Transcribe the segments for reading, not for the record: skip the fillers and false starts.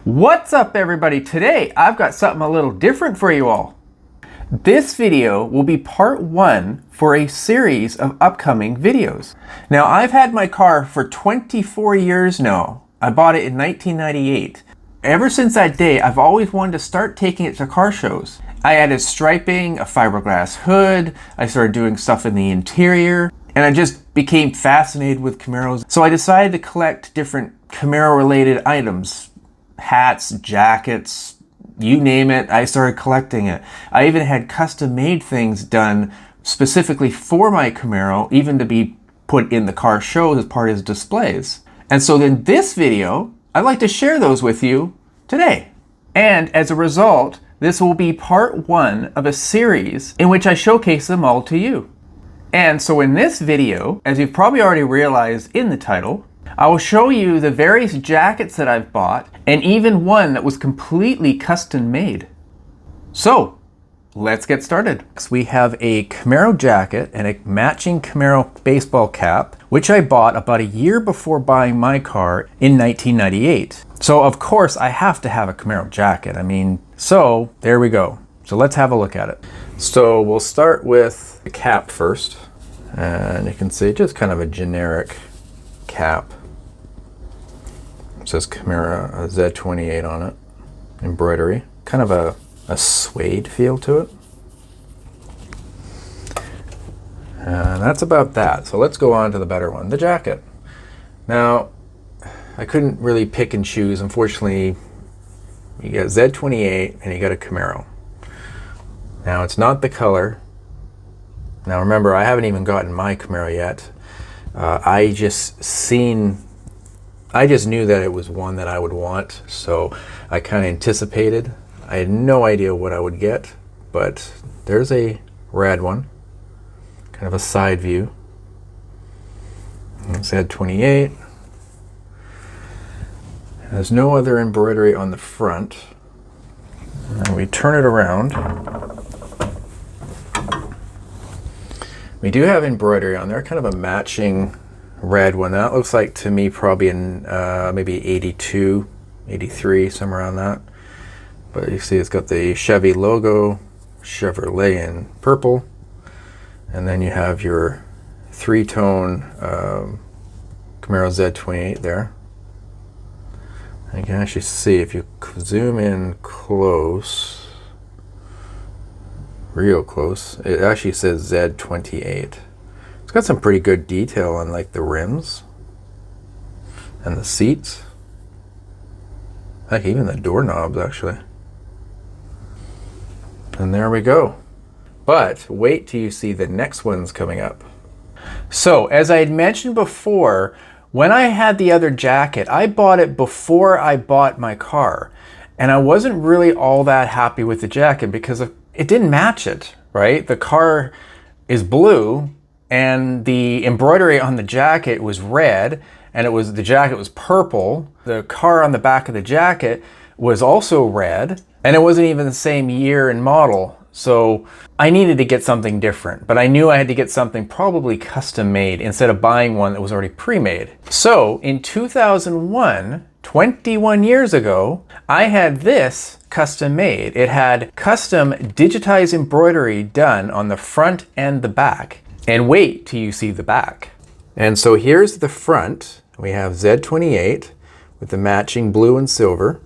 What's up everybody? Today I've got something a little different for you all. This video will be part one for a series of upcoming videos. Now I've had my car for 24 years now. I bought it in 1998. Ever since that day I've always wanted to start taking it to car shows. I added striping, a fiberglass hood, I started doing stuff in the interior, and I just became fascinated with Camaros. So I decided to collect different Camaro related items. Hats, jackets, you name it, I started collecting it. I even had custom made things done specifically for my Camaro, even to be put in the car shows as part of his displays. And so in this video, I'd like to share those with you today. And as a result, this will be part one of a series in which I showcase them all to you. And so in this video, as you've probably already realized in the title, I will show you the various jackets that I've bought and even one that was completely custom made. So let's get started. So we have a Camaro jacket and a matching Camaro baseball cap, which I bought about a year before buying my car in 1998. So of course I have to have a Camaro jacket. So there we go. So let's have a look at it. So we'll start with the cap first. And you can see just kind of a generic cap. It says Camaro Z28 on it. Embroidery. Kind of a suede feel to it. And that's about that. So let's go on to the better one, the jacket. Now, I couldn't really pick and choose. Unfortunately, you got Z28 and you got a Camaro. Now, it's not the color. Now remember, I haven't even gotten my Camaro yet. I just knew that it was one that I would want, so I kind of anticipated. I had no idea what I would get, but there's a rad one, kind of a side view. It's Z28. There's no other embroidery on the front. And we turn it around. We do have embroidery on there, kind of a matching red one. That looks like to me probably in maybe 82, 83, somewhere around that. But you see it's got the Chevy logo, Chevrolet in purple. And then you have your three-tone Camaro Z28 there. And you can actually see if you zoom in close, real close, it actually says Z28. It's got some pretty good detail on like the rims and the seats. Heck, even the doorknobs actually. And there we go. But wait till you see the next ones coming up. So as I had mentioned before, when I had the other jacket, I bought it before I bought my car. And I wasn't really all that happy with the jacket because it didn't match it, right? The car is blue and the embroidery on the jacket was red and the jacket was purple. The car on the back of the jacket was also red and it wasn't even the same year and model. So I needed to get something different, but I knew I had to get something probably custom made instead of buying one that was already pre-made. So in 2001, 21 years ago, I had this custom made. It had custom digitized embroidery done on the front and the back. And wait till you see the back. And so here's the front. We have Z28 with the matching blue and silver.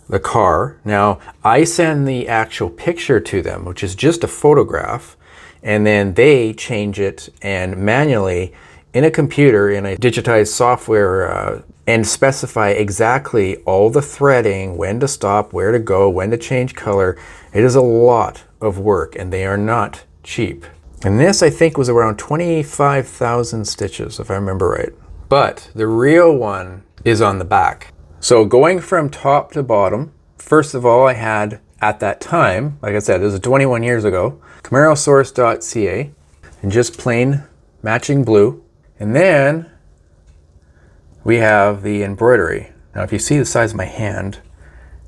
The car. Now, I send the actual picture to them, which is just a photograph, and then they change it and manually in a computer, in a digitized software, and specify exactly all the threading, when to stop, where to go, when to change color. It is a lot of work and they are not cheap. And this I think was around 25,000 stitches if I remember right. But the real one is on the back. So going from top to bottom, first of all I had at that time, like I said, this is 21 years ago, camarosource.ca and just plain matching blue. And then we have the embroidery. Now if you see the size of my hand,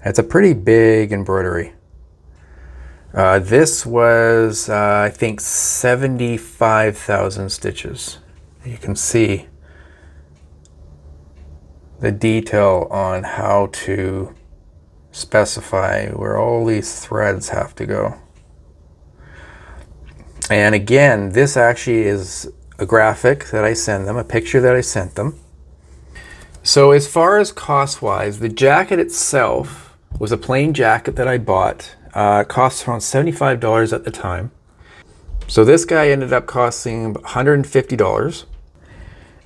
it's a pretty big embroidery. This was, I think, 75,000 stitches. You can see the detail on how to specify where all these threads have to go. And again, this actually is a graphic that I send them, a picture that I sent them. So as far as cost-wise, the jacket itself was a plain jacket that I bought. It cost around $75 at the time. So this guy ended up costing $150.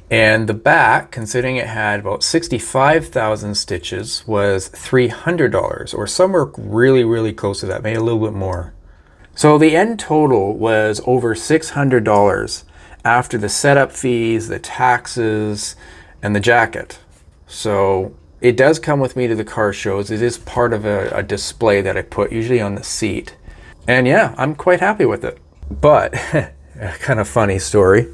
And the back, considering it had about 65,000 stitches, was $300, or somewhere really, really close to that, maybe a little bit more. So the end total was over $600 after the setup fees, the taxes, and the jacket. So it does come with me to the car shows. It is part of a display that I put usually on the seat. And yeah, I'm quite happy with it. But, kind of funny story.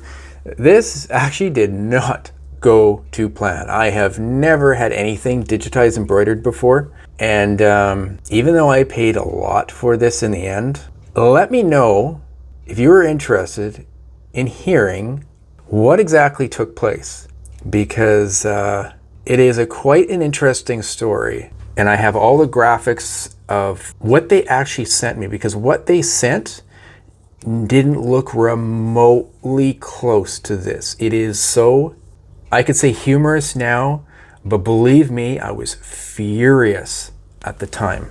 This actually did not go to plan. I have never had anything digitized embroidered before. And even though I paid a lot for this in the end, let me know if you are interested in hearing what exactly took place, because it is quite an interesting story. And I have all the graphics of what they actually sent me, because what they sent didn't look remotely close to this. It is so, I could say humorous now, but believe me, I was furious at the time,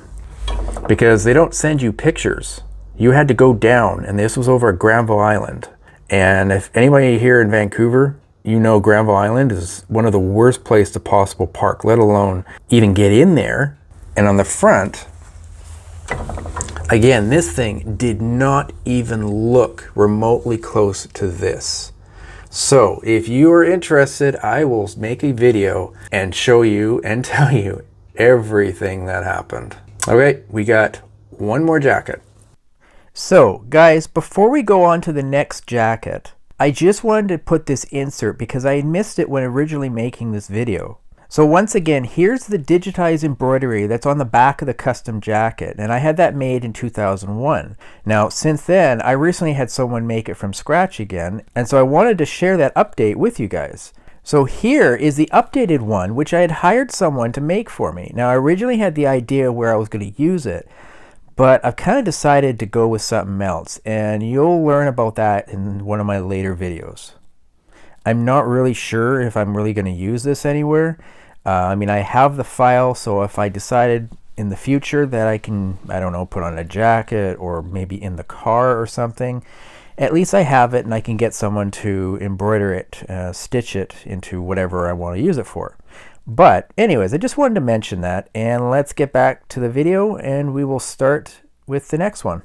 because they don't send you pictures. You had to go down, and this was over at Granville Island. And if anybody here in Vancouver, you know Granville Island is one of the worst places to possible park, let alone even get in there. And on the front, again, this thing did not even look remotely close to this. So if you are interested, I will make a video and show you and tell you everything that happened. Okay, we got one more jacket. So guys, before we go on to the next jacket, I just wanted to put this insert because I missed it when originally making this video. So once again, here's the digitized embroidery that's on the back of the custom jacket, and I had that made in 2001. Now since then, I recently had someone make it from scratch again, and so I wanted to share that update with you guys. So here is the updated one, which I had hired someone to make for me. Now I originally had the idea where I was going to use it, but I've kind of decided to go with something else, and you'll learn about that in one of my later videos. I'm not really sure if I'm really going to use this anywhere. I mean, I have the file, so if I decided in the future that I can, I don't know, put on a jacket or maybe in the car or something, at least I have it and I can get someone to embroider it, stitch it into whatever I want to use it for. But anyways, I just wanted to mention that, and let's get back to the video and we will start with the next one.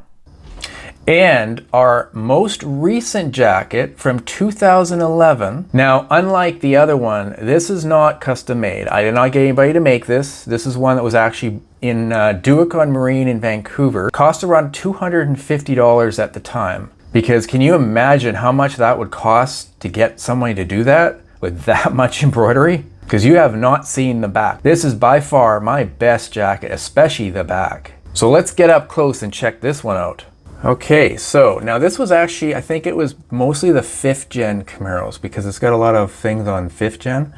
And our most recent jacket from 2011. Now, unlike the other one, this is not custom made. I did not get anybody to make this. This is one that was actually in Duwecon-Marine in Vancouver. It cost around $250 at the time. Because can you imagine how much that would cost to get somebody to do that with that much embroidery? Because you have not seen the back. This is by far my best jacket, especially the back. So let's get up close and check this one out. Okay, so now this was actually, I think it was mostly the 5th gen Camaros, because it's got a lot of things on 5th gen.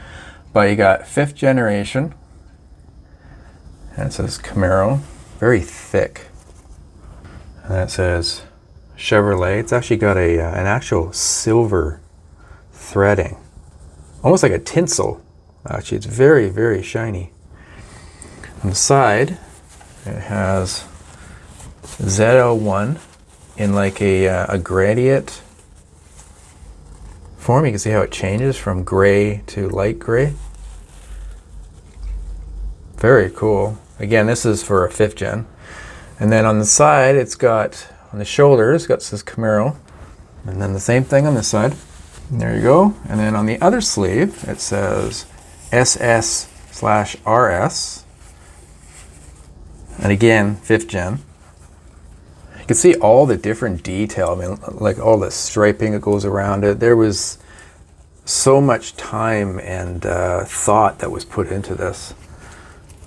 But you got 5th generation, and it says Camaro, very thick. And that says Chevrolet. It's actually got an actual silver threading, almost like a tinsel. Actually, it's very, very shiny. On the side, it has ZL1 in like a gradient form. You can see how it changes from gray to light gray. Very cool. Again, this is for a 5th gen. And then on the side, it's got, on the shoulders, it's got this Camaro. And then the same thing on this side. And there you go. And then on the other sleeve, it says SS/RS. And again, 5th gen. You can see all the different detail. I mean, like all the striping that goes around it. There was so much time and thought that was put into this.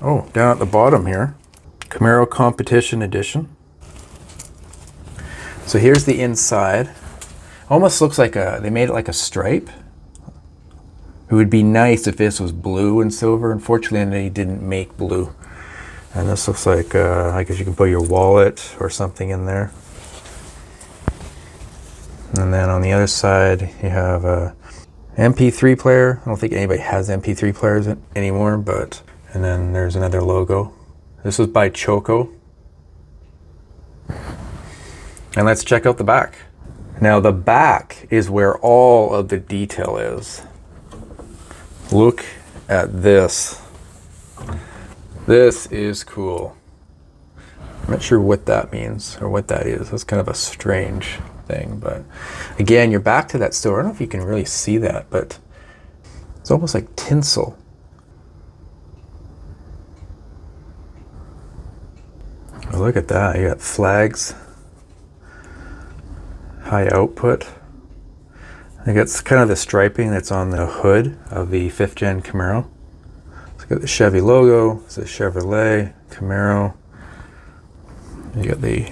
Oh, down at the bottom here, Camaro Competition Edition. So here's the inside. Almost looks like they made it like a stripe. It would be nice if this was blue and silver. Unfortunately, they didn't make blue. And this looks like, I guess you can put your wallet or something in there. And then on the other side, you have a MP3 player. I don't think anybody has MP3 players anymore, but, and then there's another logo. This was by Choco. And let's check out the back. Now the back is where all of the detail is. Look at this. This is cool. I'm not sure what that means or what that is. That's kind of a strange thing, but again, you're back to that store. I don't know if you can really see that, but it's almost like tinsel. Oh, look at that. You got flags, high output. I think it's kind of the striping that's on the hood of the 5th gen Camaro. It's got the Chevy logo, it's a Chevrolet, Camaro. You got the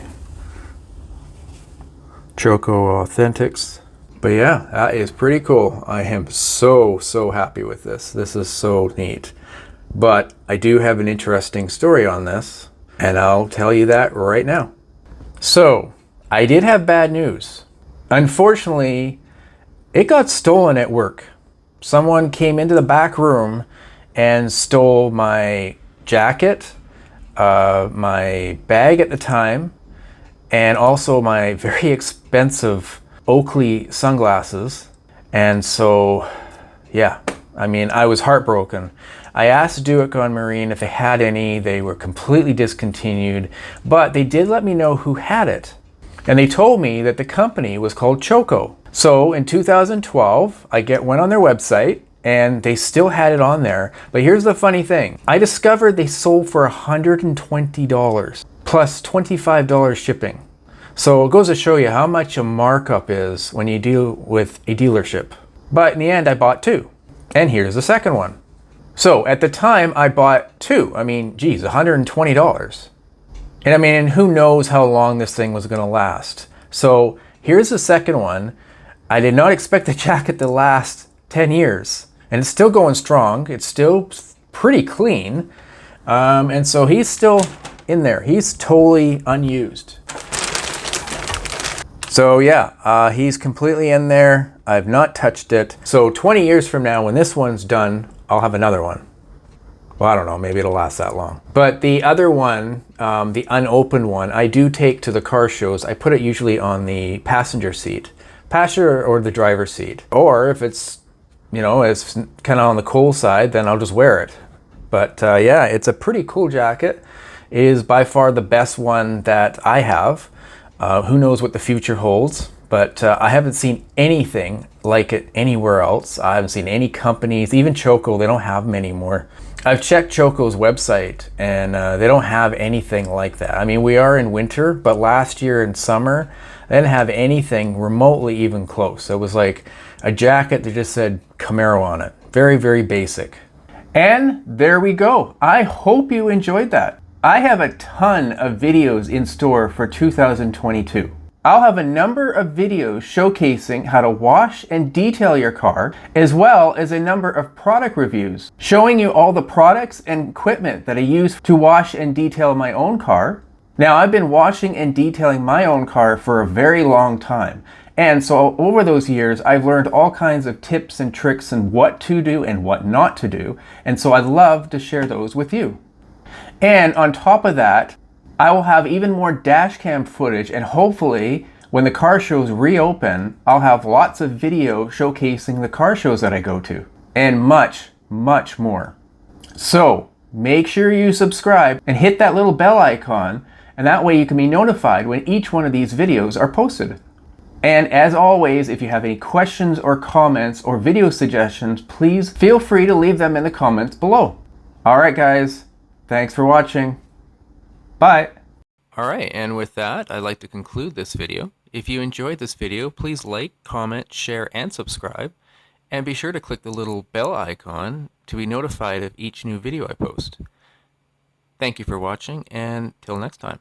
Choco Authentics. But yeah, that is pretty cool. I am so happy with this. This is so neat. But I do have an interesting story on this, and I'll tell you that right now. So, I did have bad news. Unfortunately, it got stolen at work. Someone came into the back room and stole my jacket, my bag at the time, and also my very expensive Oakley sunglasses. And so, yeah, I mean, I was heartbroken. I asked Duicon Marine if they had any. They were completely discontinued, but they did let me know who had it. And they told me that the company was called Choco. So in 2012, I went on their website and they still had it on there. But here's the funny thing. I discovered they sold for $120 plus $25 shipping. So it goes to show you how much a markup is when you deal with a dealership. But in the end, I bought two. And here's the second one. So at the time, I bought two. I mean, geez, $120. And I mean, who knows how long this thing was gonna last. So here's the second one. I did not expect the jacket to last 10 years. And it's still going strong. It's still pretty clean. And so he's still in there. He's totally unused. So yeah, he's completely in there. I've not touched it. So 20 years from now, when this one's done, I'll have another one. Well, I don't know, maybe it'll last that long. But the other one, the unopened one, I do take to the car shows. I put it usually on the passenger seat. Passenger or the driver's seat. Or if it's, you know, it's kind of on the cool side, then I'll just wear it. But yeah, it's a pretty cool jacket. It is by far the best one that I have. Who knows what the future holds, but I haven't seen anything like it anywhere else. I haven't seen any companies, even Choco, they don't have them anymore. I've checked Choco's website and they don't have anything like that. I mean, we are in winter, but last year in summer, they didn't have anything remotely even close. It was like a jacket that just said Camaro on it. Very, very basic. And there we go. I hope you enjoyed that. I have a ton of videos in store for 2022. I'll have a number of videos showcasing how to wash and detail your car, as well as a number of product reviews, showing you all the products and equipment that I use to wash and detail my own car. Now, I've been washing and detailing my own car for a very long time. And so over those years, I've learned all kinds of tips and tricks and what to do and what not to do. And so I'd love to share those with you. And on top of that, I will have even more dashcam footage, and hopefully when the car shows reopen, I'll have lots of video showcasing the car shows that I go to, and much, much more. So make sure you subscribe and hit that little bell icon, and that way you can be notified when each one of these videos are posted. And as always, if you have any questions or comments or video suggestions, please feel free to leave them in the comments below. All right, guys, thanks for watching. Bye. All right, and with that, I'd like to conclude this video. If you enjoyed this video, please like, comment, share, and subscribe. And be sure to click the little bell icon to be notified of each new video I post. Thank you for watching, and till next time.